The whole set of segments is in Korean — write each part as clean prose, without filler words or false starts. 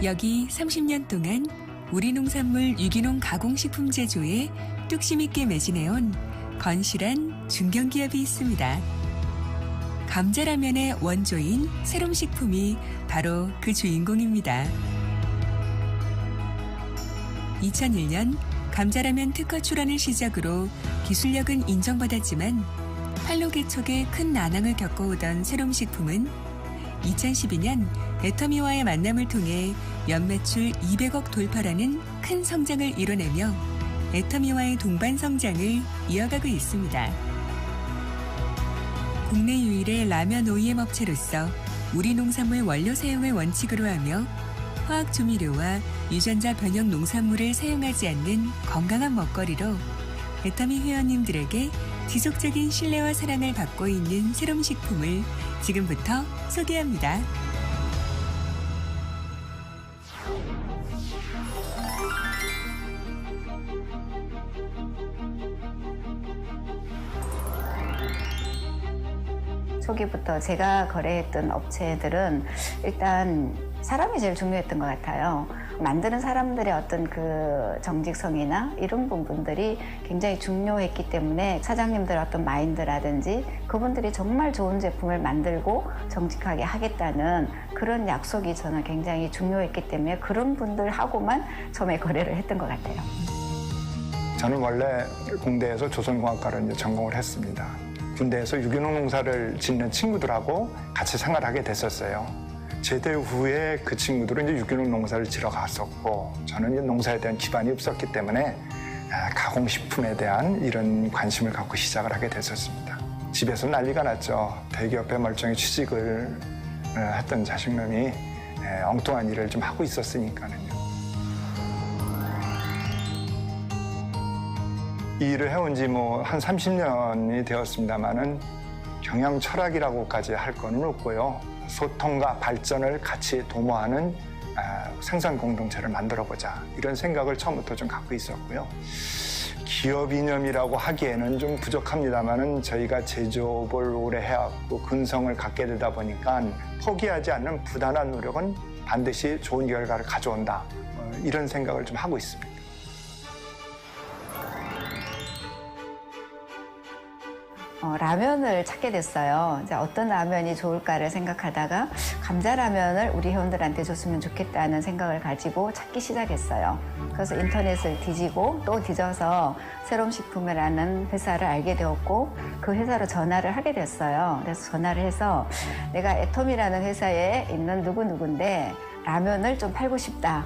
여기 30년 동안 우리 농산물 유기농 가공식품 제조에 뚝심 있게 매진해온 건실한 중견기업이 있습니다. 감자라면의 원조인 세롬식품이 바로 그 주인공입니다. 2001년 감자라면 특허 출원을 시작으로 기술력은 인정받았지만 판로 개척에 큰 난항을 겪어오던 세롬식품은 2012년 애터미와의 만남을 통해 연매출 200억 돌파라는 큰 성장을 이뤄내며 애터미와의 동반 성장을 이어가고 있습니다. 국내 유일의 라면 OEM 업체로서 우리 농산물 원료 사용을 원칙으로 하며 화학 조미료와 유전자 변형 농산물을 사용하지 않는 건강한 먹거리로 애터미 회원님들에게 지속적인 신뢰와 사랑을 받고 있는 세롬식품을 지금부터 소개합니다. 초기부터 제가 거래했던 업체들은 일단 사람이 제일 중요했던 것 같아요. 만드는 사람들의 어떤 그 정직성이나 이런 부분들이 굉장히 중요했기 때문에 사장님들의 어떤 마인드라든지 그분들이 정말 좋은 제품을 만들고 정직하게 하겠다는 그런 약속이 저는 굉장히 중요했기 때문에 그런 분들하고만 처음에 거래를 했던 것 같아요. 저는 원래 공대에서 조선공학과를 이제 전공을 했습니다. 군대에서 유기농 농사를 짓는 친구들하고 같이 생활하게 됐었어요. 제대 후에 그 친구들은 이제 유기농 농사를 지러 갔었고 저는 이제 농사에 대한 기반이 없었기 때문에 가공식품에 대한 이런 관심을 갖고 시작을 하게 됐었습니다. 집에서 난리가 났죠. 대기업에 멀쩡히 취직을 했던 자식놈이 엉뚱한 일을 좀 하고 있었으니까는요. 이 일을 해온 지 뭐 한 30년이 되었습니다만은 경영 철학이라고까지 할 거는 없고요. 소통과 발전을 같이 도모하는 생산 공동체를 만들어보자 이런 생각을 처음부터 좀 갖고 있었고요. 기업 이념이라고 하기에는 좀 부족합니다만은 저희가 제조업을 오래 해왔고 근성을 갖게 되다 보니까 포기하지 않는 부단한 노력은 반드시 좋은 결과를 가져온다 이런 생각을 좀 하고 있습니다. 라면을 찾게 됐어요. 이제 어떤 라면이 좋을까를 생각하다가 감자라면을 우리 회원들한테 줬으면 좋겠다는 생각을 가지고 찾기 시작했어요. 그래서 인터넷을 뒤지고 또 뒤져서 세롬식품이라는 회사를 알게 되었고 그 회사로 전화를 하게 됐어요. 그래서 전화를 해서 내가 애텀이라는 회사에 있는 누구누구인데 라면을 좀 팔고 싶다.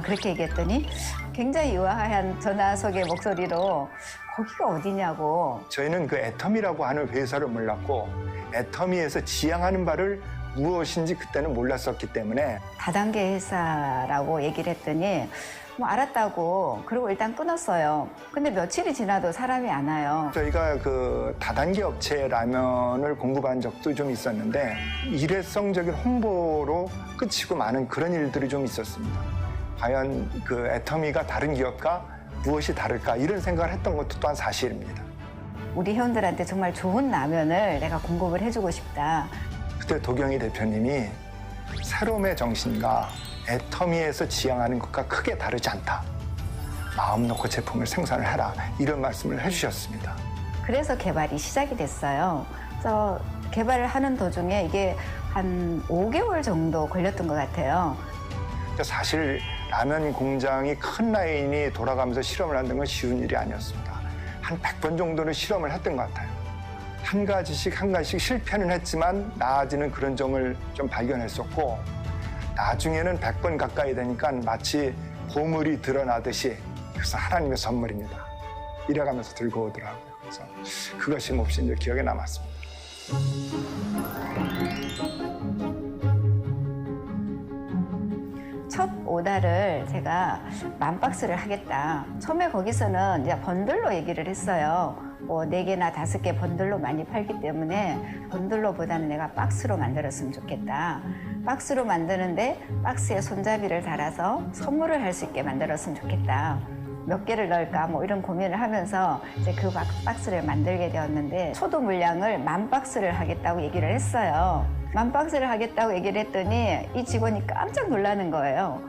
그렇게 얘기했더니 굉장히 유아한 전화 속의 목소리로 거기가 어디냐고. 저희는 그 애터미라고 하는 회사를 몰랐고 애터미에서 지향하는 바를 무엇인지 그때는 몰랐었기 때문에 다단계 회사라고 얘기를 했더니 뭐 알았다고 그리고 일단 끊었어요. 근데 며칠이 지나도 사람이 안 와요. 저희가 그 다단계 업체 라면을 공급한 적도 좀 있었는데 일회성적인 홍보로 끝이고 많은 그런 일들이 좀 있었습니다. 과연 그 애터미가 다른 기업과 무엇이 다를까 이런 생각을 했던 것도 또한 사실입니다. 우리 회원들한테 정말 좋은 라면을 내가 공급을 해주고 싶다. 그때 도경희 대표님이 세롬의 정신과 애터미에서 지향하는 것과 크게 다르지 않다. 마음 놓고 제품을 생산을 해라. 이런 말씀을 해주셨습니다. 그래서 개발이 시작이 됐어요. 그래서 개발을 하는 도중에 이게 한 5개월 정도 걸렸던 것 같아요. 사실 라면 공장이 큰 라인이 돌아가면서 실험을 하는 건 쉬운 일이 아니었습니다. 한 100번 정도는 실험을 했던 것 같아요. 한 가지씩 실패는 했지만 나아지는 그런 점을 좀 발견했었고 나중에는 100번 가까이 되니까 마치 보물이 드러나듯이 그래서 하나님의 선물입니다. 이래가면서 들고 오더라고요. 그래서 그것이 몹시 이제 기억에 남았습니다. 첫 오다를 제가 10,000박스를 하겠다. 처음에 거기서는 이제 번들로 얘기를 했어요. 뭐 4개나 5개 번들로 많이 팔기 때문에 번들로보다는 내가 박스로 만들었으면 좋겠다. 박스로 만드는데 박스에 손잡이를 달아서 선물을 할 수 있게 만들었으면 좋겠다. 몇 개를 넣을까 뭐 이런 고민을 하면서 이제 그 박스를 만들게 되었는데 초도 물량을 10,000박스를 하겠다고 얘기를 했어요. 10,000박스를 하겠다고 얘기를 했더니 이 직원이 깜짝 놀라는 거예요.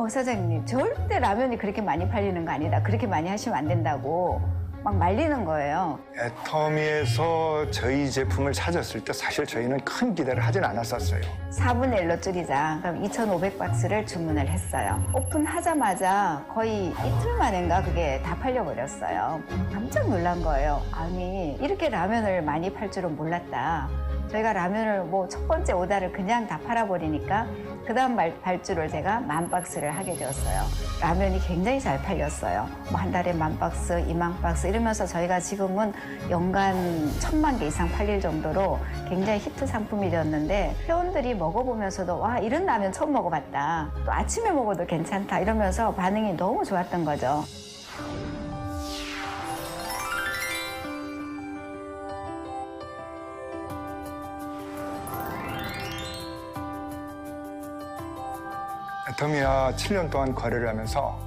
사장님, 절대 라면이 그렇게 많이 팔리는 거 아니다. 그렇게 많이 하시면 안 된다고 막 말리는 거예요. 애터미에서 저희 제품을 찾았을 때 사실 저희는 큰 기대를 하진 않았었어요. 4분의 1로 줄이자. 그럼 2,500박스를 주문을 했어요. 오픈하자마자 거의 이틀 만인가 그게 다 팔려버렸어요. 깜짝 놀란 거예요. 아니, 이렇게 라면을 많이 팔 줄은 몰랐다. 저희가 라면을 뭐 첫 번째 오다를 그냥 다 팔아버리니까 그 다음 발주를 제가 10,000박스를 하게 되었어요. 라면이 굉장히 잘 팔렸어요. 뭐 한 달에 10,000박스, 20,000박스 이러면서 저희가 지금은 연간 1,000만 개 이상 팔릴 정도로 굉장히 히트 상품이 되었는데 회원들이 먹어보면서도 와, 이런 라면 처음 먹어봤다. 또 아침에 먹어도 괜찮다 이러면서 반응이 너무 좋았던 거죠. 애터미와 7년 동안 거래를 하면서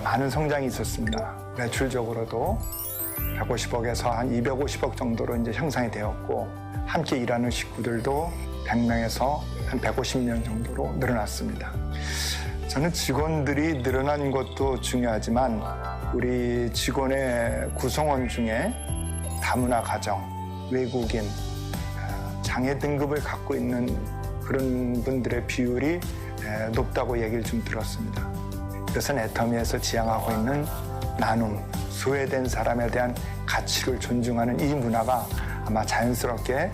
많은 성장이 있었습니다. 매출적으로도 150억에서 한 250억 정도로 이제 형성이 되었고, 함께 일하는 식구들도 100명에서 한 150명 정도로 늘어났습니다. 저는 직원들이 늘어난 것도 중요하지만 우리 직원의 구성원 중에 다문화 가정, 외국인, 장애 등급을 갖고 있는 그런 분들의 비율이 높다고 얘기를 좀 들었습니다. 이것은 애터미에서 지향하고 있는 나눔, 소외된 사람에 대한 가치를 존중하는 이 문화가 아마 자연스럽게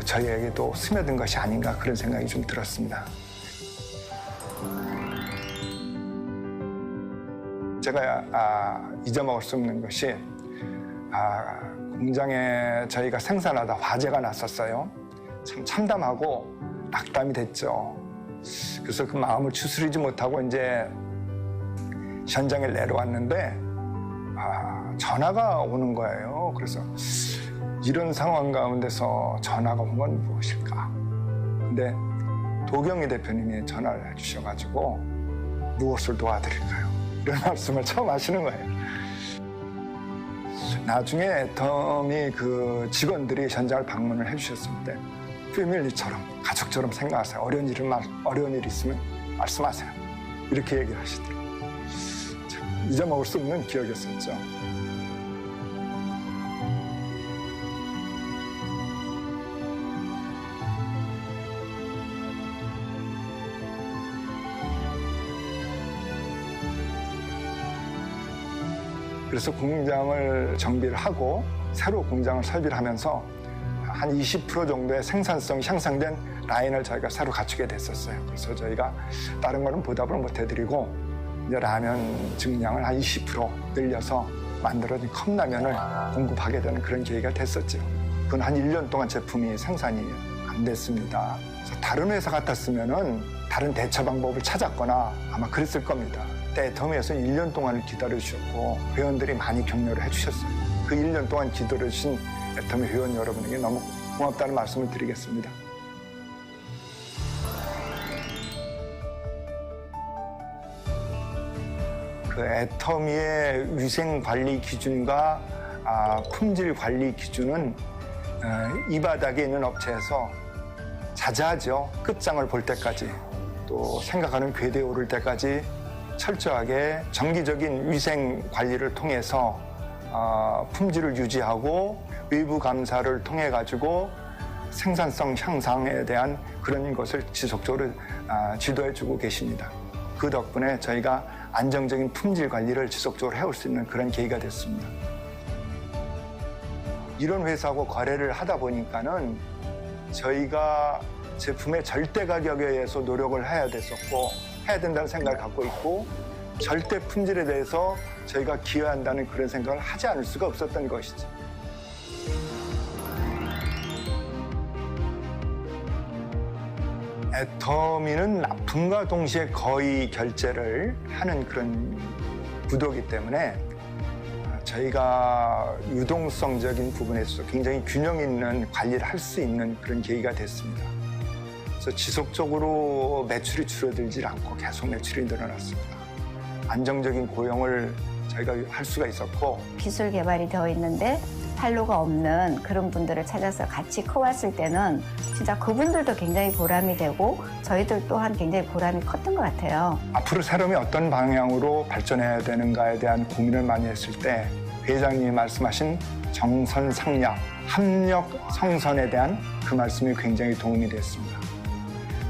저희에게도 스며든 것이 아닌가 그런 생각이 좀 들었습니다. 제가 잊어먹을 수 없는 것이 공장에 저희가 생산하다 화재가 났었어요. 참 참담하고 낙담이 됐죠. 그래서 그 마음을 추스리지 못하고 이제 현장에 내려왔는데 전화가 오는 거예요. 그래서 이런 상황 가운데서 전화가 온 건 무엇일까? 근데 도경희 대표님이 전화를 해주셔가지고 무엇을 도와드릴까요? 이런 말씀을 처음 하시는 거예요. 나중에 애터미 그 직원들이 현장을 방문을 해주셨을 때 패밀리처럼 가족처럼 생각하세요. 어려운 일 있으면 말씀하세요. 이렇게 얘기를 하시더라고요. 잊어먹을 수 없는 기억이었었죠. 그래서 공장을 정비를 하고 새로 공장을 설비를 하면서 한 20% 정도의 생산성 향상된 라인을 저희가 새로 갖추게 됐었어요. 그래서 저희가 다른 거는 보답을 못 해드리고 이제 라면 증량을 한 20% 늘려서 만들어진 컵라면을 공급하게 되는 그런 계기가 됐었죠. 그건 한 1년 동안 제품이 생산이 안 됐습니다. 그래서 다른 회사 같았으면은 다른 대처 방법을 찾았거나 아마 그랬을 겁니다. 그때 애터미에서는 1년 동안을 기다려주셨고 회원들이 많이 격려를 해주셨어요. 그 1년 동안 기다려주신 애터미 회원 여러분에게 너무 고맙다는 말씀을 드리겠습니다. 그 애터미의 위생 관리 기준과 품질 관리 기준은 이 바닥에 있는 업체에서 자자하죠. 끝장을 볼 때까지 또 생각하는 궤도에 오를 때까지 철저하게 정기적인 위생 관리를 통해서 품질을 유지하고 외부 감사를 통해 가지고 생산성 향상에 대한 그런 것을 지속적으로 지도해주고 계십니다. 그 덕분에 저희가 안정적인 품질 관리를 지속적으로 해올 수 있는 그런 계기가 됐습니다. 이런 회사하고 거래를 하다 보니까는 저희가 제품의 절대 가격에 의해서 노력을 해야 됐었고 해야 된다는 생각을 갖고 있고 절대 품질에 대해서 저희가 기여한다는 그런 생각을 하지 않을 수가 없었던 것이죠. 애터미는 납품과 동시에 거의 결제를 하는 그런 구도이기 때문에 저희가 유동성적인 부분에 있어서 굉장히 균형 있는 관리를 할 수 있는 그런 계기가 됐습니다. 그래서 지속적으로 매출이 줄어들지 않고 계속 매출이 늘어났습니다. 안정적인 고용을 저희가 할 수가 있었고 기술 개발이 되어 있는데 판로가 없는 그런 분들을 찾아서 같이 커왔을 때는 진짜 그분들도 굉장히 보람이 되고 저희들 또한 굉장히 보람이 컸던 것 같아요. 앞으로 새롬이 어떤 방향으로 발전해야 되는가에 대한 고민을 많이 했을 때 회장님이 말씀하신 정선상략, 합력 성선에 대한 그 말씀이 굉장히 도움이 됐습니다.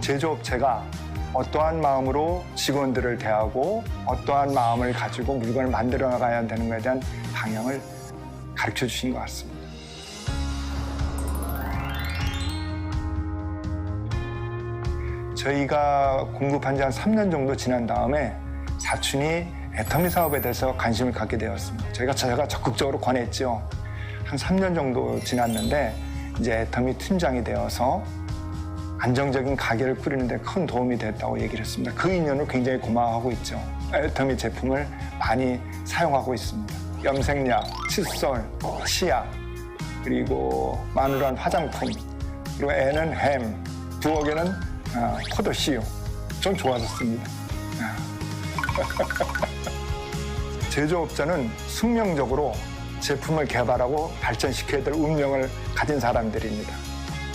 제조업체가 어떠한 마음으로 직원들을 대하고 어떠한 마음을 가지고 물건을 만들어 나가야 되는 것에 대한 방향을 가르쳐 주신 것 같습니다. 저희가 공급한 지 한 3년 정도 지난 다음에 사촌이 애터미 사업에 대해서 관심을 갖게 되었습니다. 제가 적극적으로 권했죠. 한 3년 정도 지났는데 이제 애터미 팀장이 되어서 안정적인 가게를 꾸리는 데 큰 도움이 됐다고 얘기를 했습니다. 그 인연을 굉장히 고마워하고 있죠. 애터미 제품을 많이 사용하고 있습니다. 염색약, 칫솔, 치약, 그리고 마누라는 화장품, 그리고 애는 햄, 부엌에는 포도씨유. 좀 좋아졌습니다. 제조업자는 숙명적으로 제품을 개발하고 발전시켜야 될 운명을 가진 사람들입니다.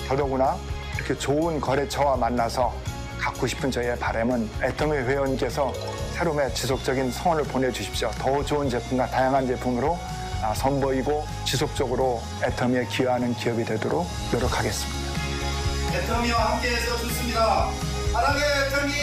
더더구나 이렇게 좋은 거래처와 만나서 갖고 싶은 저희의 바람은 애터미 회원께서 새롬의 지속적인 성원을 보내주십시오. 더 좋은 제품과 다양한 제품으로 선보이고 지속적으로 애터미에 기여하는 기업이 되도록 노력하겠습니다. 애터미와 함께해서 좋습니다. 사랑해 애터미!